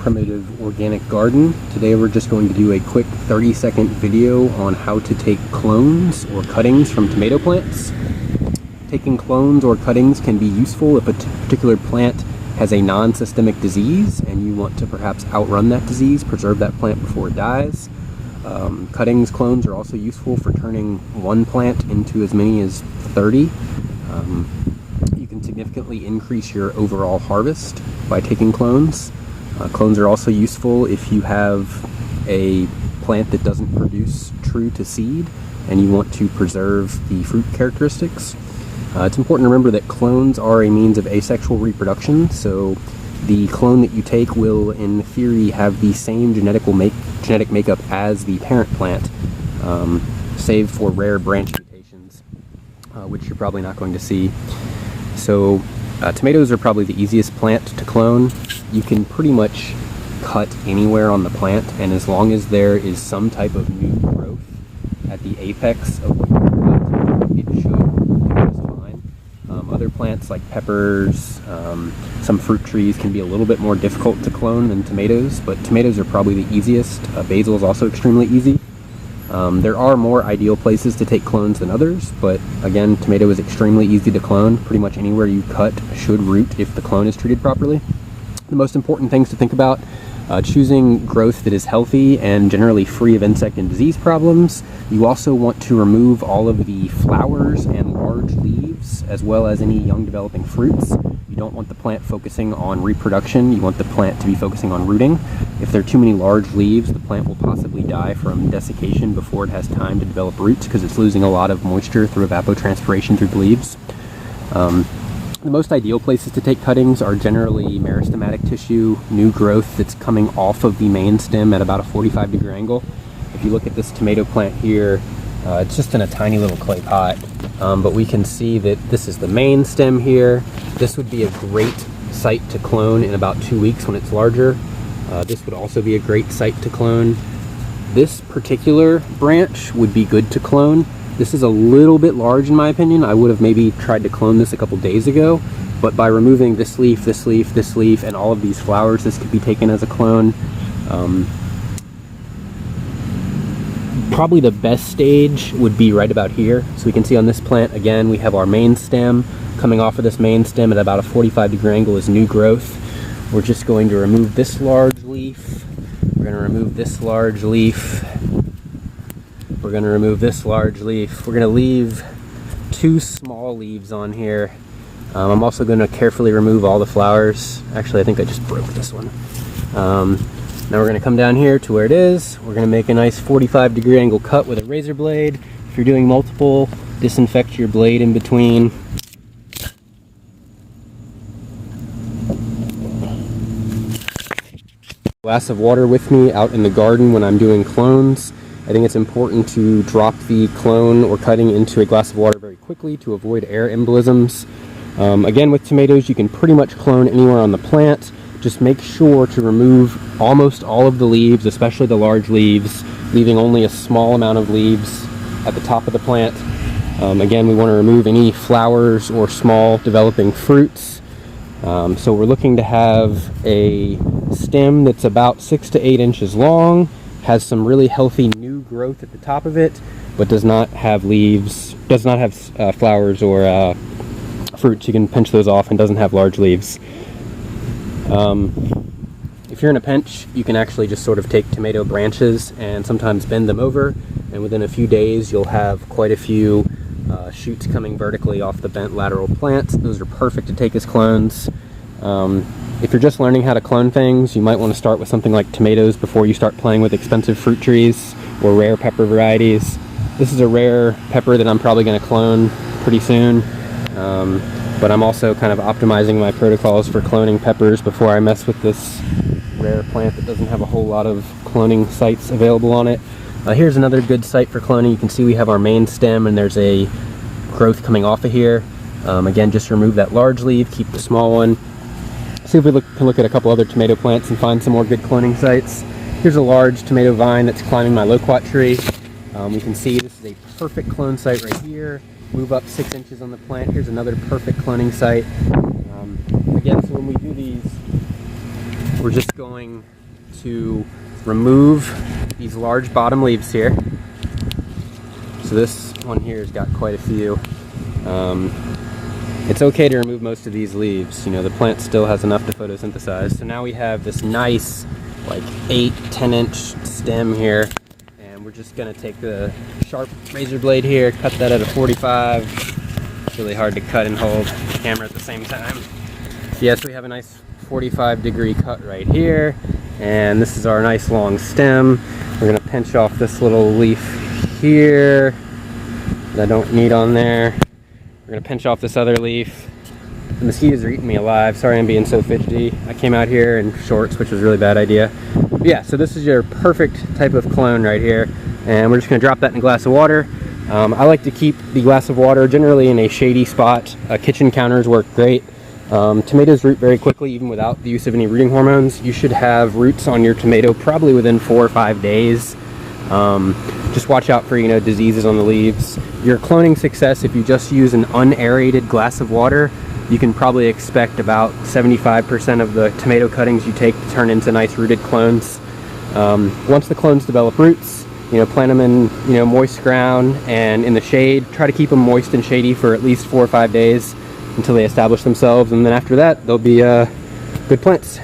Primitive Organic Garden. Today we're just going to do a quick 30-second video on how to take clones or cuttings from tomato plants. Taking clones or cuttings can be useful if a particular plant has a non-systemic disease and you want to perhaps outrun that disease, preserve that plant before it dies. Cuttings, clones are also useful for turning one plant into as many as 30. You can significantly increase your overall harvest by taking clones. Clones are also useful if you have a plant that doesn't produce true to seed and you want to preserve the fruit characteristics. It's important to remember that clones are a means of asexual reproduction, so the clone that you take will, in theory, have the same genetic makeup as the parent plant, save for rare branch mutations, which you're probably not going to see. So tomatoes are probably the easiest plant to clone. You can pretty much cut anywhere on the plant, and as long as there is some type of new growth at the apex of what you're cut, it should do just fine. Other plants like peppers, some fruit trees can be a little bit more difficult to clone than tomatoes, but tomatoes are probably the easiest. Basil is also extremely easy. There are more ideal places to take clones than others, but again, tomato is extremely easy to clone. Pretty much anywhere you cut should root if the clone is treated properly. The most important things to think about: choosing growth that is healthy and generally free of insect and disease problems. You also want to remove all of the flowers and large leaves, as well as any young developing fruits. You don't want the plant focusing on reproduction. You want the plant to be focusing on rooting. If there are too many large leaves, the plant will possibly die from desiccation before it has time to develop roots because it's losing a lot of moisture through evapotranspiration through the leaves. The most ideal places to take cuttings are generally meristematic tissue, new growth that's coming off of the main stem at about a 45-degree angle. If you look at this tomato plant here, it's just in a tiny little clay pot, but we can see that this is the main stem here. This would be a great site to clone in about 2 weeks when it's larger. This would also be a great site to clone. This particular branch would be good to clone. This is a little bit large in my opinion. I would have maybe tried to clone this a couple days ago, but by removing this leaf, this leaf, this leaf, and all of these flowers, this could be taken as a clone. Probably the best stage would be right about here. So we can see on this plant, again, we have our main stem. Coming off of this main stem at about a 45-degree angle is new growth. We're just going to remove this large leaf. We're going to remove this large leaf. We're going to remove this large leaf. We're going to leave 2 small leaves on here. I'm also going to carefully remove all the flowers. Actually, I think I just broke this one. Now we're going to come down here to where it is. We're going to make a nice 45-degree angle cut with a razor blade. If you're doing multiple, disinfect your blade in between. Glass of water with me out in the garden when I'm doing clones. I think it's important to drop the clone or cutting into a glass of water very quickly to avoid air embolisms. Again, with tomatoes, you can pretty much clone anywhere on the plant. Just make sure to remove almost all of the leaves, especially the large leaves, leaving only a small amount of leaves at the top of the plant. Again, we want to remove any flowers or small developing fruits. So we're looking to have a stem that's about 6 to 8 inches long, has some really healthy new growth at the top of it, but does not have leaves, does not have flowers or fruits. You can pinch those off, and doesn't have large leaves. If you're in a pinch, you can actually just sort of take tomato branches and sometimes bend them over, and within a few days you'll have quite a few shoots coming vertically off the bent lateral plants. Those are perfect to take as clones. If you're just learning how to clone things, you might want to start with something like tomatoes before you start playing with expensive fruit trees or rare pepper varieties. This is a rare pepper that I'm probably going to clone pretty soon, but I'm also kind of optimizing my protocols for cloning peppers before I mess with this rare plant that doesn't have a whole lot of cloning sites available on it. Here's another good site for cloning. You can see we have our main stem and there's a growth coming off of here. Again, just remove that large leaf, keep the small one. See if we can look at a couple other tomato plants and find some more good cloning sites. Here's a large tomato vine that's climbing my loquat tree. We can see this is a perfect clone site right here. Move up 6 inches on the plant. Here's another perfect cloning site. Again, so when we do these, we're just going to remove these large bottom leaves here. So this one here has got quite a few. It's okay to remove most of these leaves. You know, the plant still has enough to photosynthesize. So now we have this nice, like 8-10 inch stem here. And we're just gonna take the sharp razor blade here, cut that at a 45. It's really hard to cut and hold the camera at the same time. Yes, we have a nice 45-degree cut right here. And this is our nice long stem. We're gonna pinch off this little leaf here that I don't need on there. We're gonna pinch off this other leaf. The mosquitoes are eating me alive. Sorry I'm being so fidgety. I came out here in shorts, which was a really bad idea. But yeah, so this is your perfect type of clone right here. And we're just gonna drop that in a glass of water. I like to keep the glass of water generally in a shady spot. Kitchen counters work great. Tomatoes root very quickly, even without the use of any rooting hormones. You should have roots on your tomato probably within 4 or 5 days. Just watch out for, diseases on the leaves. Your cloning success, if you just use an unaerated glass of water, you can probably expect about 75% of the tomato cuttings you take to turn into nice rooted clones. Once the clones develop roots, plant them in, moist ground and in the shade. Try to keep them moist and shady for at least 4 or 5 days until they establish themselves, and then after that, they'll be good plants.